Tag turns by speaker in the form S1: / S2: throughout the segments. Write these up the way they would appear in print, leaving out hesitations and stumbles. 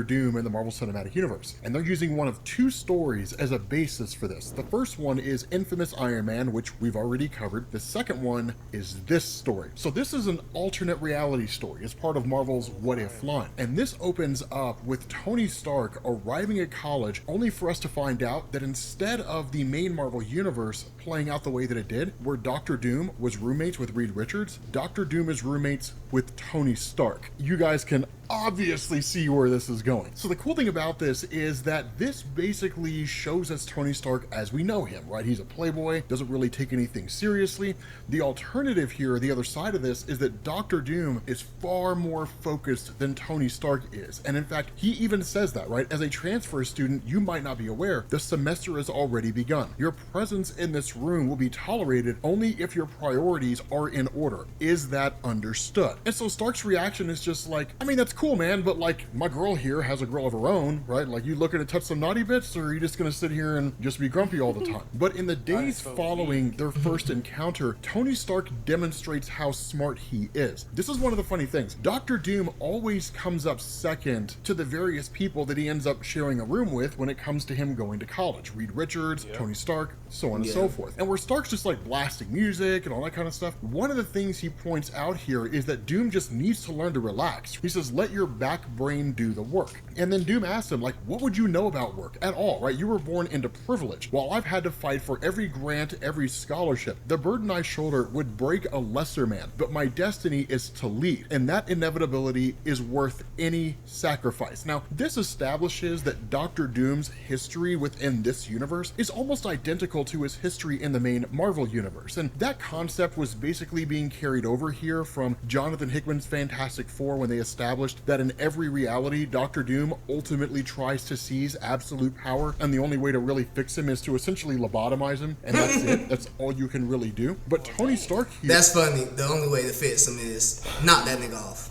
S1: Doctor Doom in the Marvel Cinematic Universe. And they're using one of two stories as a basis for this. The first one is Infamous Iron Man, which we've already covered. The second one is this story. So this is an alternate reality story. It's part of Marvel's What If line. And this opens up with Tony Stark arriving at college only for us to find out that instead of the main Marvel universe playing out the way that it did, where Doctor Doom was roommates with Reed Richards, Doctor Doom is roommates with Tony Stark. You guys can obviously see where this is going. So the cool thing about this is that this basically shows us Tony Stark as we know him, right? He's a playboy, doesn't really take anything seriously. The alternative here, the other side of this, is that Doctor Doom is far more focused than Tony Stark is. And in fact, he even says that, right? As a transfer student, you might not be aware, the semester has already begun. Your presence in this room will be tolerated only if your priorities are in order. Is that understood? And so Stark's reaction is just like, I mean, that's cool, man, but like, my girl here has a girl of her own, right? Like, you looking to touch some naughty bits, or are you just gonna sit here and just be grumpy all the time? But in the days following their first encounter, Tony Stark demonstrates how smart he is. This is one of the funny things. Doctor Doom always comes up second to the various people that he ends up sharing a room with when it comes to him going to college. Reed Richards, Tony Stark, so on and so forth. And where Stark's just like blasting music and all that kind of stuff, one of the things he points out here is that Doom just needs to learn to relax. He says, let your back brain do the work. And then Doom asks him, like, what would you know about work at all, right? You were born into privilege, while I've had to fight for every grant, every scholarship. The burden I shoulder would break a lesser man, but my destiny is to lead, and that inevitability is worth any sacrifice. Now, this establishes that Doctor Doom's history within this universe is almost identical to his history in the main Marvel universe, and that concept was basically being carried over here from Jonathan Hickman's Fantastic Four when they established that in every reality, Doctor Doom ultimately tries to seize absolute power, and the only way to really fix him is to essentially lobotomize him, and that's it. That's all you can really do. But Tony Stark here...
S2: That's funny. The only way to fix him is knock that nigga off.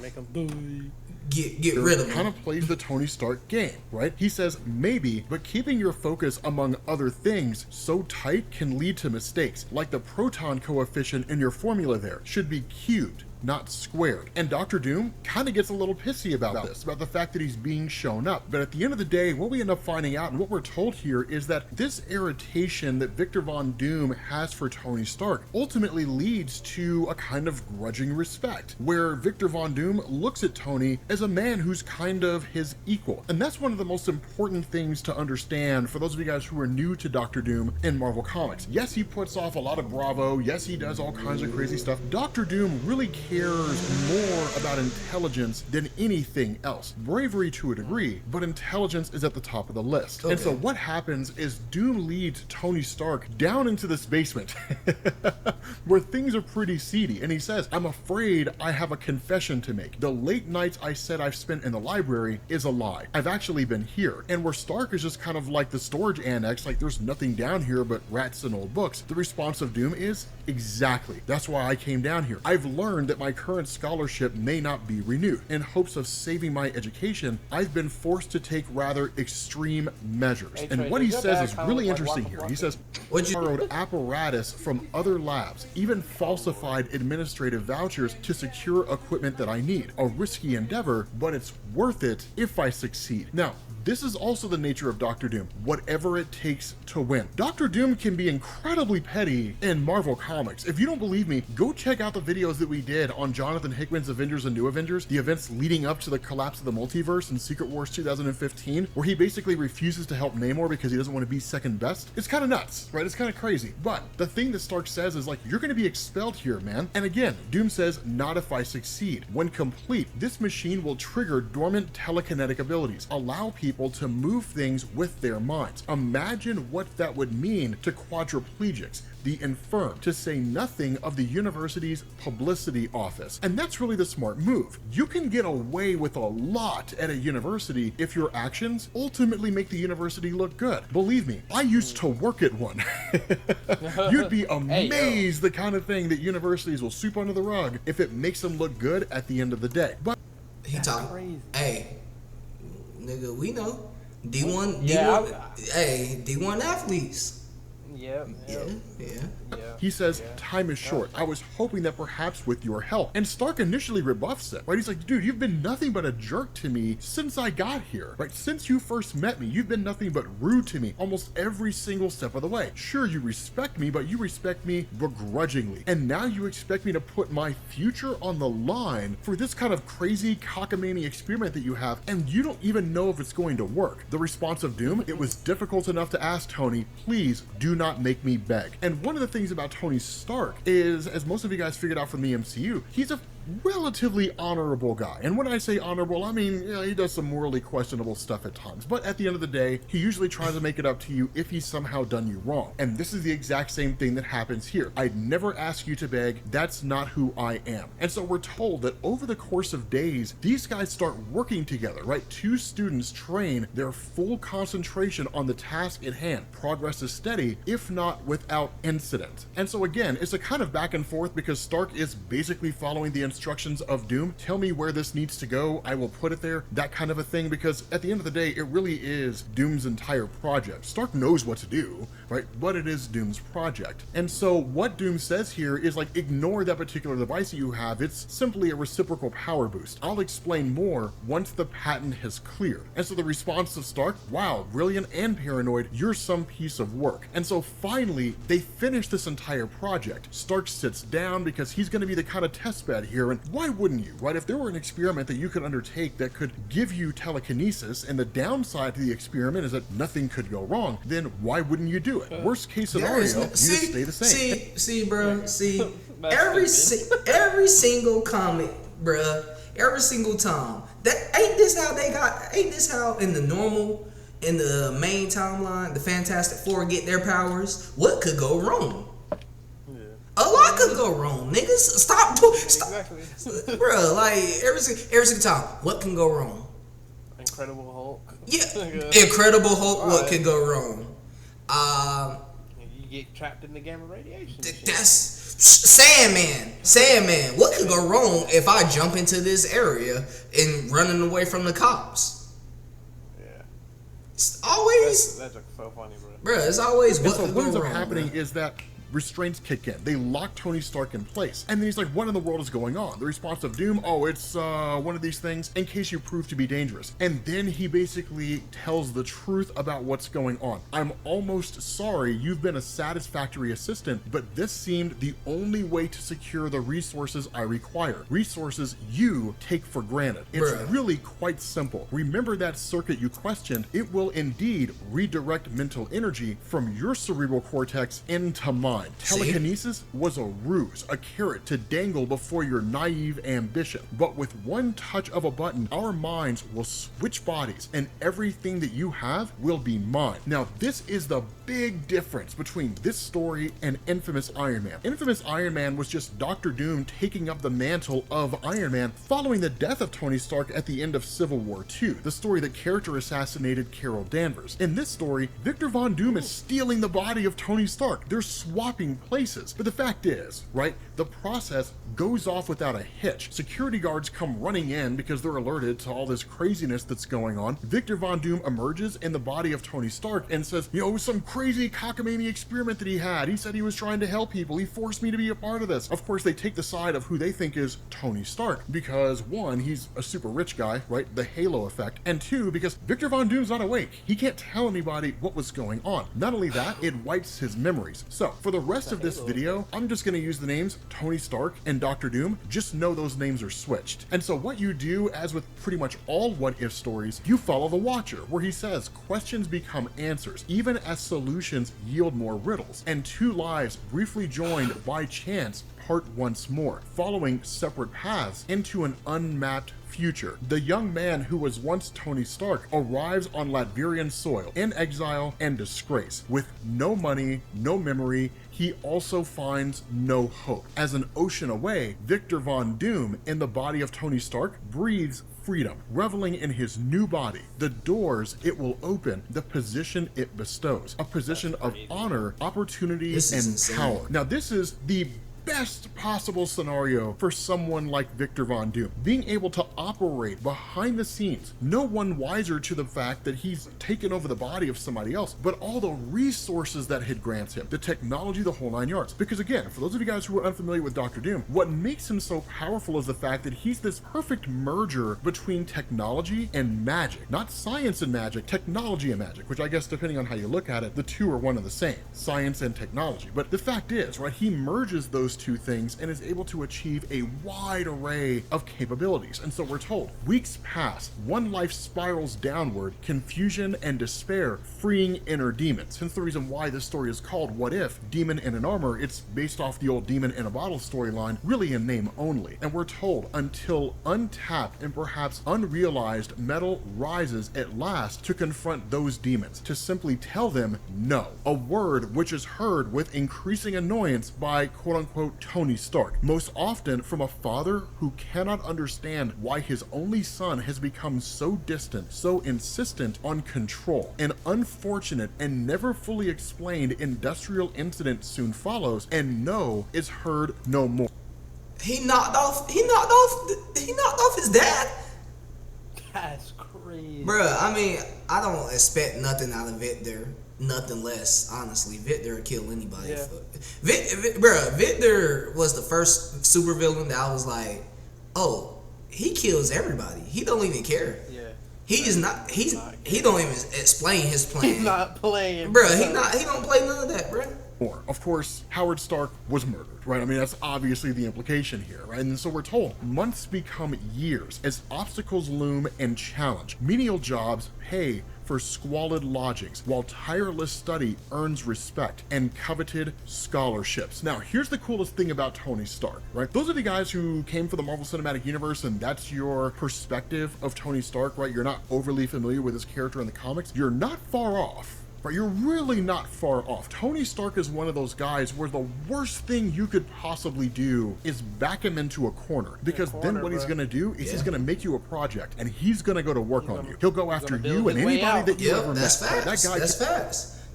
S3: Make him boo.
S2: Get rid of him.
S1: Kind of plays the Tony Stark game, right? He says, maybe, but keeping your focus among other things so tight can lead to mistakes, like the proton coefficient in your formula there should be cubed, not squared. And Doctor Doom kind of gets a little pissy about this, about the fact that he's being shown up. But at the end of the day, what we end up finding out and what we're told here is that this irritation that Victor Von Doom has for Tony Stark ultimately leads to a kind of grudging respect, where Victor Von Doom looks at Tony as a man who's kind of his equal. And that's one of the most important things to understand for those of you guys who are new to Doctor Doom in Marvel Comics. Yes, he puts off a lot of bravo. Yes, he does all kinds of crazy stuff. Doctor Doom really cares more about intelligence than anything else. Bravery to a degree, but intelligence is at the top of the list. Okay. And so what happens is Doom leads Tony Stark down into this basement where things are pretty seedy. And he says, I'm afraid I have a confession to make. The late nights I said I've spent in the library is a lie. I've actually been here. And where Stark is just kind of like the storage annex, like there's nothing down here but rats and old books. The response of Doom is, exactly. That's why I came down here. I've learned that my current scholarship may not be renewed. In hopes of saving my education, I've been forced to take rather extreme measures. And what he says is really interesting here. He says, borrowed apparatus from other labs, even falsified administrative vouchers to secure equipment that I need. A risky endeavor, but it's worth it if I succeed. Now, this is also the nature of Doctor Doom, whatever it takes to win. Doctor Doom can be incredibly petty in Marvel Comics. If you don't believe me, go check out the videos that we did on Jonathan Hickman's Avengers and New Avengers, the events leading up to the collapse of the multiverse in Secret Wars 2015, where he basically refuses to help Namor because he doesn't want to be second best. It's kind of nuts, right? It's kind of crazy. But the thing that Stark says is like, you're going to be expelled here, man. And again, Doom says, not if I succeed. When complete, this machine will trigger dormant telekinetic abilities, allow people to move things with their minds. Imagine what that would mean to quadriplegics, the infirm, to say nothing of the university's publicity office. And that's really the smart move. You can get away with a lot at a university if your actions ultimately make the university look good. Believe me, I used to work at one. You'd be amazed the kind of thing that universities will sweep under the rug if it makes them look good at the end of the day. But
S2: he talking, hey, nigga, we know D1,
S3: Yeah,
S2: D1, hey, D1 athletes.
S3: Yep.
S2: Yeah.
S1: He says, time is short. I was hoping that perhaps with your help. And Stark initially rebuffs it, right? He's like, dude, you've been nothing but a jerk to me since I got here, right? Since you first met me, you've been nothing but rude to me almost every single step of the way. Sure, you respect me, but you respect me begrudgingly. And now you expect me to put my future on the line for this kind of crazy cockamamie experiment that you have, and you don't even know if it's going to work. The response of Doom, it was difficult enough to ask Tony, please do not make me beg. And one of the things about Tony Stark is, as most of you guys figured out from the MCU, he's a relatively honorable guy. And when I say honorable, I mean, you know, he does some morally questionable stuff at times, but at the end of the day, he usually tries to make it up to you if he's somehow done you wrong. And this is the exact same thing that happens here. I'd never ask you to beg. That's not who I am. And so we're told that over the course of days, these guys start working together, right? Two students train their full concentration on the task at hand. Progress is steady, if not without incident. And so again, it's a kind of back and forth because Stark is basically following the instructions of Doom. Tell me where this needs to go, I will put it there, that kind of a thing, because at the end of the day, it really is Doom's entire project. Stark knows what to do, right? But it is Doom's project. And so what Doom says here is like, ignore that particular device that you have. It's simply a reciprocal power boost. I'll explain more once the patent has cleared. And so the response of Stark, wow, brilliant and paranoid, you're some piece of work. And so finally, they finish this entire project. Stark sits down because he's going to be the kind of test bed here. And why wouldn't you, right? If there were an experiment that you could undertake that could give you telekinesis, and the downside to the experiment is that nothing could go wrong, then why wouldn't you do it? Worst case scenario, you just stay the same.
S2: See, bro. Every single comic, bro. Every single time. Ain't this how in the main timeline, the Fantastic Four get their powers? What could go wrong? A lot could go wrong, niggas. Stop. Exactly. Bro, like every single time, what can go wrong?
S3: Incredible Hulk.
S2: Yeah, Incredible Hulk. All what could go wrong?
S3: You get trapped in the gamma radiation.
S2: That's Sandman. What could go wrong if I jump into this area and running away from the cops?
S3: Yeah.
S2: It's always
S3: that's so funny,
S2: bro. It's always what could go
S1: ends up
S2: wrong,
S1: happening
S2: bro.
S1: is that restraints kick in. They lock Tony Stark in place. And then he's like, what in the world is going on? The response of Doom, oh, it's one of these things in case you prove to be dangerous. And then he basically tells the truth about what's going on. I'm almost sorry you've been a satisfactory assistant, but this seemed the only way to secure the resources I require. Resources you take for granted. It's really quite simple. Remember that circuit you questioned? It will indeed redirect mental energy from your cerebral cortex into mine. Telekinesis was a ruse, a carrot to dangle before your naive ambition. But with one touch of a button, our minds will switch bodies and everything that you have will be mine. Now, this is the big difference between this story and Infamous Iron Man. Infamous Iron Man was just Dr. Doom taking up the mantle of Iron Man following the death of Tony Stark at the end of Civil War II, the story that character assassinated Carol Danvers. In this story, Victor Von Doom is stealing the body of Tony Stark. They're swapping places. But the fact is, right, the process goes off without a hitch. Security guards come running in because they're alerted to all this craziness that's going on. Victor Von Doom emerges in the body of Tony Stark and says, you know, it was some crazy cockamamie experiment that he had. He said he was trying to help people. He forced me to be a part of this. Of course, they take the side of who they think is Tony Stark because one, he's a super rich guy, right? The halo effect. And two, because Victor Von Doom's not awake. He can't tell anybody what was going on. Not only that, it wipes his memories. So for the rest of this video, I'm just going to use the names Tony Stark and Dr. Doom. Just know those names are switched. And so what you do, as with pretty much all what if stories, you follow the Watcher, where he says questions become answers, even as solutions yield more riddles. And two lives briefly joined by chance part once more, following separate paths into an unmapped future. The young man who was once Tony Stark arrives on Latverian soil in exile and disgrace. With no money, no memory, he also finds no hope. As an ocean away, Victor Von Doom, in the body of Tony Stark, breathes freedom, reveling in his new body, the doors it will open, the position it bestows, a position of honor, opportunity, and power. Now, this is the best possible scenario for someone like Victor Von Doom. Being able to operate behind the scenes, no one wiser to the fact that he's taken over the body of somebody else, but all the resources that it grants him, the technology, the whole 9 yards. Because again, for those of you guys who are unfamiliar with Doctor Doom, what makes him so powerful is the fact that he's this perfect merger between technology and magic. Not science and magic, technology and magic, which I guess depending on how you look at it, the two are one and the same, science and technology. But the fact is, right, he merges those two things and is able to achieve a wide array of capabilities. And so we're told, weeks pass, one life spirals downward, confusion and despair, freeing inner demons. Hence the reason why this story is called What If? Demon in an Armor. It's based off the old Demon in a Bottle storyline, really in name only. And we're told, until untapped and perhaps unrealized metal rises at last to confront those demons, to simply tell them no. A word which is heard with increasing annoyance by quote-unquote Tony Stark, most often from a father who cannot understand why his only son has become so distant, so insistent on control. An unfortunate and never fully explained industrial incident soon follows, and no is heard no more.
S2: He knocked off his dad.
S3: That's crazy.
S2: Bruh, I mean, I don't expect nothing out of Victor. Nothing less, honestly. Victor would kill anybody.
S3: Yeah.
S2: Victor was the first supervillain that I was like, oh, he kills everybody. He don't even care.
S3: Yeah.
S2: He don't even explain his plan.
S3: He's not playing.
S2: Bruh, he don't play none of that, bruh.
S1: More. Of course, Howard Stark was murdered, right? I mean, that's obviously the implication here, right? And so we're told months become years as obstacles loom and challenge. Menial jobs pay for squalid lodgings, while tireless study earns respect and coveted scholarships. Now, here's the coolest thing about Tony Stark, right? Those are the guys who came for the Marvel Cinematic Universe, and that's your perspective of Tony Stark, right? You're not overly familiar with his character in the comics. You're not far off. Right, you're really not far off. Tony Stark is one of those guys where the worst thing you could possibly do is back him into a corner. Because then what he's going to do is he's going to make you a project, and he's going to go to work on you. He'll go after you and anybody that you ever met.
S2: That's facts.
S1: That guy,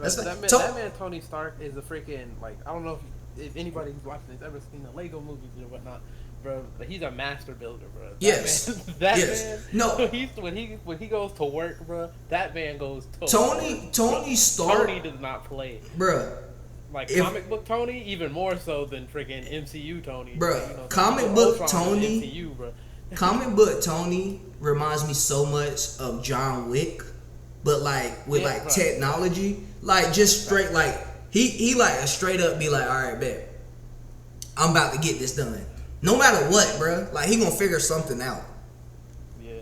S3: That man Tony Stark is a freaking, like, I don't know if anybody who's watching this ever seen the Lego movies or whatnot. Bro, but he's a master builder, bro. Man,
S2: no.
S3: When he goes to work, bro, that man goes to
S2: Tony Stark.
S3: Tony does not play,
S2: bro.
S3: Like comic book Tony, even more so than freaking MCU Tony,
S2: bro.
S3: You know,
S2: comic book Tony.
S3: MCU, bro.
S2: Comic book Tony reminds me so much of John Wick, but like with technology, like just straight like he like straight up be like, all right, bet, I'm about to get this done. No matter what, bro. Like, he gonna figure something out.
S3: Yeah.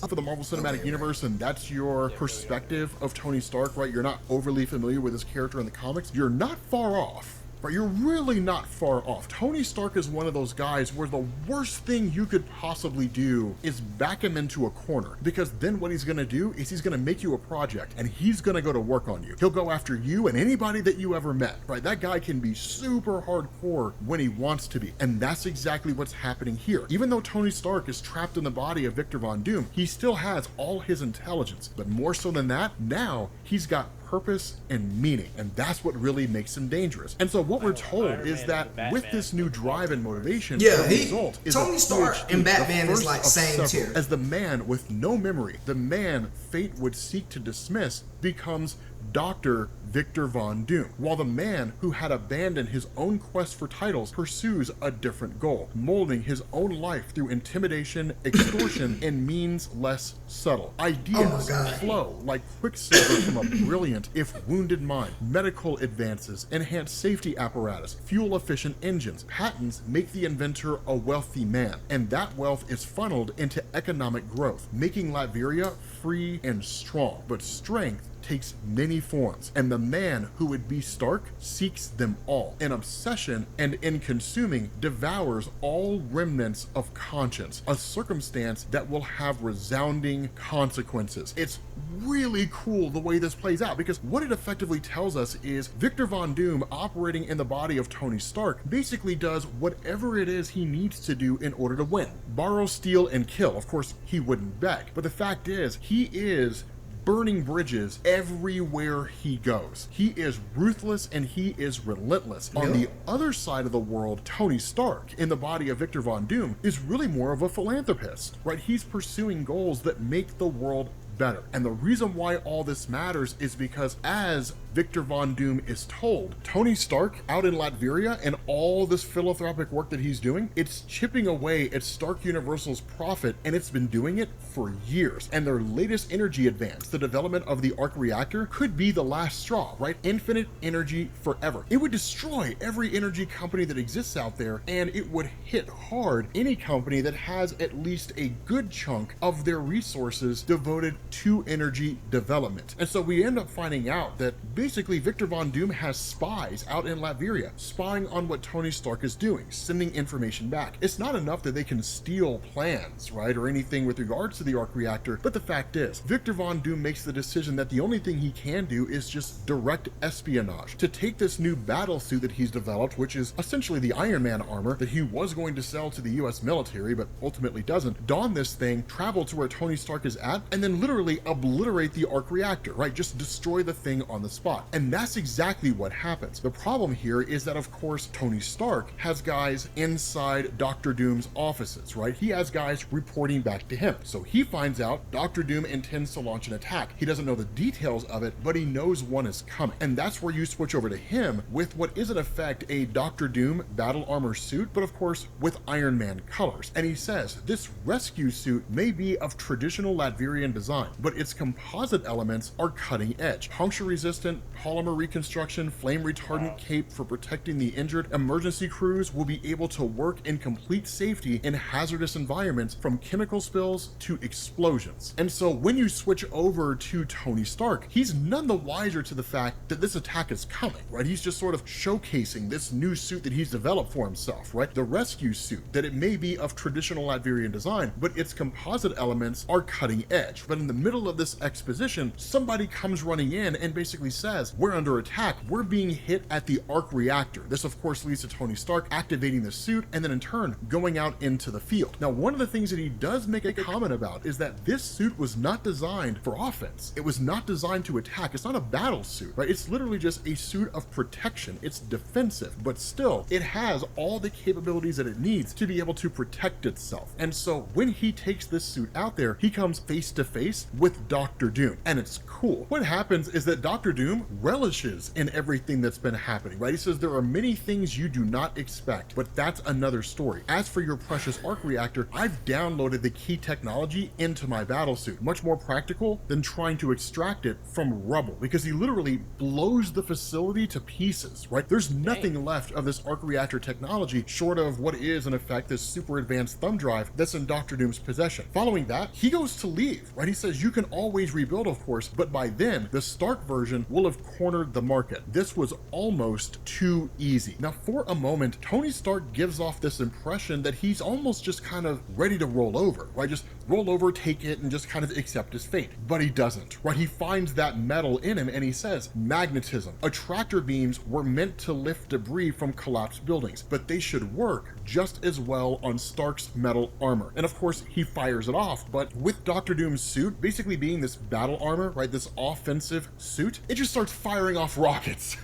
S1: For the Marvel Cinematic Universe, and that's your perspective of Tony Stark, right? You're not overly familiar with his character in the comics. You're not far off. Right, you're really not far off. Tony Stark is one of those guys where the worst thing you could possibly do is back him into a corner. Because then what he's going to do is he's going to make you a project, and he's going to go to work on you. He'll go after you and anybody that you ever met, right? That guy can be super hardcore when he wants to be. And that's exactly what's happening here. Even though Tony Stark is trapped in the body of Victor Von Doom, he still has all his intelligence. But more so than that, now he's got purpose and meaning, and that's what really makes him dangerous. And so what we're told is that with this new drive and motivation, the result is
S2: Tony Stark and Batman is like same tier.
S1: As the man with no memory, the man fate would seek to dismiss, becomes Dr. Victor Von Doom, while the man who had abandoned his own quest for titles pursues a different goal, molding his own life through intimidation, extortion, and means less subtle. Ideas flow like quicksilver from a brilliant, if wounded mind. Medical advances, enhanced safety apparatus, fuel-efficient engines, patents make the inventor a wealthy man, and that wealth is funneled into economic growth, making Latveria free and strong. But strength takes many forms, and the man who would be Stark seeks them all. An obsession, and in consuming, devours all remnants of conscience, a circumstance that will have resounding consequences. It's really cool the way this plays out, because what it effectively tells us is Victor Von Doom, operating in the body of Tony Stark, basically does whatever it is he needs to do in order to win. Borrow, steal, and kill. Of course, he wouldn't beg, but the fact is, he is burning bridges everywhere he goes. He is ruthless and he is relentless. On the other side of the world, Tony Stark, in the body of Victor Von Doom, is really more of a philanthropist, right? He's pursuing goals that make the world better. And the reason why all this matters is because, as Victor Von Doom is told, Tony Stark out in Latveria and all this philanthropic work that he's doing, it's chipping away at Stark Universal's profit, and it's been doing it for years. And their latest energy advance, the development of the arc reactor, could be the last straw, right? Infinite energy forever. It would destroy every energy company that exists out there, and it would hit hard any company that has at least a good chunk of their resources devoted to energy development. And so we end up finding out that basically Victor Von Doom has spies out in Latveria, spying on what Tony Stark is doing, sending information back. It's not enough that they can steal plans, right, or anything with regards to the arc reactor, but the fact is, Victor Von Doom makes the decision that the only thing he can do is just direct espionage, to take this new battle suit that he's developed, which is essentially the Iron Man armor that he was going to sell to the US military, but ultimately doesn't, don this thing, travel to where Tony Stark is at, and then literally obliterate the arc reactor, right? Just destroy the thing on the spot. And that's exactly what happens. The problem here is that, of course, Tony Stark has guys inside Doctor Doom's offices, right? He has guys reporting back to him. So he finds out Doctor Doom intends to launch an attack. He doesn't know the details of it, but he knows one is coming. And that's where you switch over to him with what is in effect a Doctor Doom battle armor suit, but of course with Iron Man colors. And he says this rescue suit may be of traditional Latvian design, but its composite elements are cutting edge. Puncture resistant, polymer reconstruction, flame retardant cape for protecting the injured. Emergency crews will be able to work in complete safety in hazardous environments, from chemical spills to explosions. And so when you switch over to Tony Stark, he's none the wiser to the fact that this attack is coming, right? He's just sort of showcasing this new suit that he's developed for himself, right? The rescue suit, that it may be of traditional Latvian design, but its composite elements are cutting edge. But in the middle of this exposition, somebody comes running in and basically says, we're under attack, we're being hit at the arc reactor. This of course leads to Tony Stark activating the suit and then in turn going out into the field. Now, one of the things that he does make a comment about is that this suit was not designed for offense. It was not designed to attack. It's not a battle suit, right? It's literally just a suit of protection. It's defensive, but still it has all the capabilities that it needs to be able to protect itself. And so when he takes this suit out there, he comes face to face with Doctor Doom, and it's cool. What happens is that Doctor Doom relishes in everything that's been happening, right? He says there are many things you do not expect, but that's another story. As for your precious arc reactor, I've downloaded the key technology into my battle suit. Much more practical than trying to extract it from rubble, because he literally blows the facility to pieces, right? There's nothing left of this arc reactor technology short of what is in effect this super advanced thumb drive that's in Doctor Doom's possession. Following that, he goes to leave, right? He says you can always rebuild, of course, but by then the Stark version will have cornered the market. This was almost too easy. Now, for a moment, Tony Stark gives off this impression that he's almost just kind of ready to roll over, right? Just roll over, take it, and just kind of accept his fate. But he doesn't, right? He finds that metal in him and he says, magnetism. Attractor beams were meant to lift debris from collapsed buildings, but they should work just as well on Stark's metal armor. And of course, he fires it off, but with Doctor Doom's suit basically being this battle armor, right, this offensive suit, it just starts firing off rockets,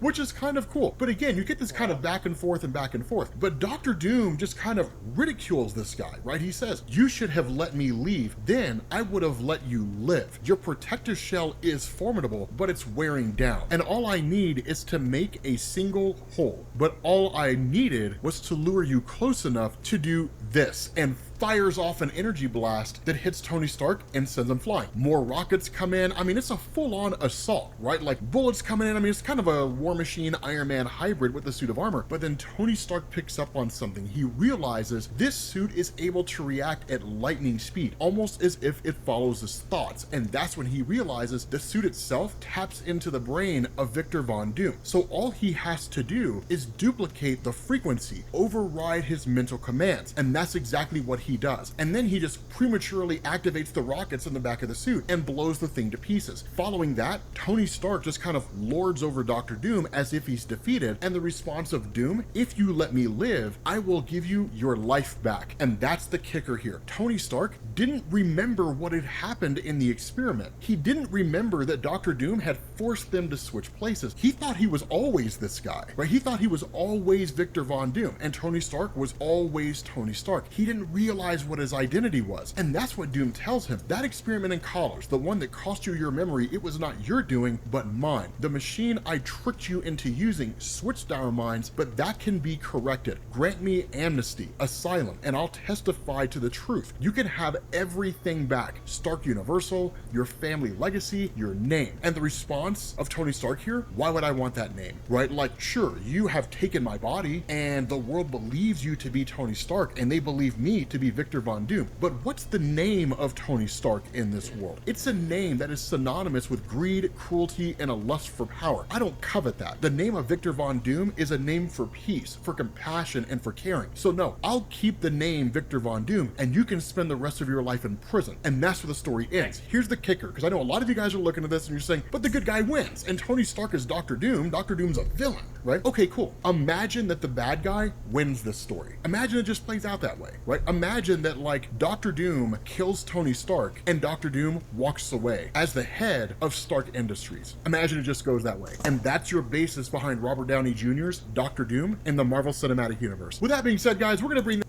S1: which is kind of cool. But again, you get this kind of back and forth and back and forth. But Doctor Doom just kind of ridicules this guy, right? He says, you should have let me leave, then I would have let you live. Your protective shell is formidable, but it's wearing down. And all I need is to make a single hole. But all I needed was to lure you close enough to do this, and fires off an energy blast that hits Tony Stark and sends him flying. More rockets come in. I mean, it's a full-on assault, right? Like bullets coming in. I mean, it's kind of a War Machine Iron Man hybrid with the suit of armor. But then Tony Stark picks up on something. He realizes this suit is able to react at lightning speed, almost as if it follows his thoughts. And that's when he realizes the suit itself taps into the brain of Victor Von Doom. So all he has to do is duplicate the frequency, override his mental commands. And that's exactly what he does. And then he just prematurely activates the rockets in the back of the suit and blows the thing to pieces. Following that, Tony Stark just kind of lords over Doctor Doom as if he's defeated, and the response of Doom, if you let me live, I will give you your life back. And that's the kicker here. Tony Stark didn't remember what had happened in the experiment. He didn't remember that Doctor Doom had forced them to switch places. He thought he was always this guy, right? He thought he was always Victor Von Doom, and Tony Stark was always Tony Stark. He didn't realize what his identity was, and that's what Doom tells him. That experiment in college, the one that cost you your memory, it was not your doing, but mine. The machine I tricked you into using switched our minds, but that can be corrected. Grant me amnesty, asylum, and I'll testify to the truth. You can have everything back. Stark Universal, your family legacy, your name. And the response of Tony Stark here, why would I want that name, right? Like, sure, you have taken my body and the world believes you to be Tony Stark and they believe me to be Victor Von Doom. But what's the name of Tony Stark in this world? It's a name that is synonymous with greed, cruelty, and a lust for power. I don't covet that. The name of Victor Von Doom is a name for peace, for compassion, and for caring. So no, I'll keep the name Victor Von Doom and you can spend the rest of your life in prison. And that's where the story ends. Here's the kicker, because I know a lot of you guys are looking at this and you're saying, but the good guy wins and Tony Stark is Doctor Doom. Doctor Doom's a villain, right? Okay, cool. Imagine that the bad guy wins this story. Imagine it just plays out that way, right? Imagine that like Doctor Doom kills Tony Stark and Doctor Doom walks away as the head of Stark Industries. Imagine it just goes that way. And that's your basis behind Robert Downey Jr.'s Doctor Doom in the Marvel Cinematic Universe. With that being said, guys, we're going to bring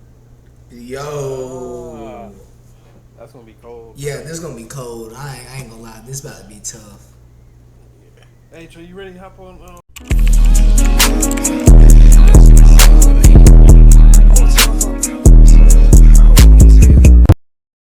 S2: Yo.
S3: That's gonna be cold.
S2: Yeah, this is gonna be cold. I ain't gonna lie. This about to be tough.
S3: Hey, Trey, you ready to hop on?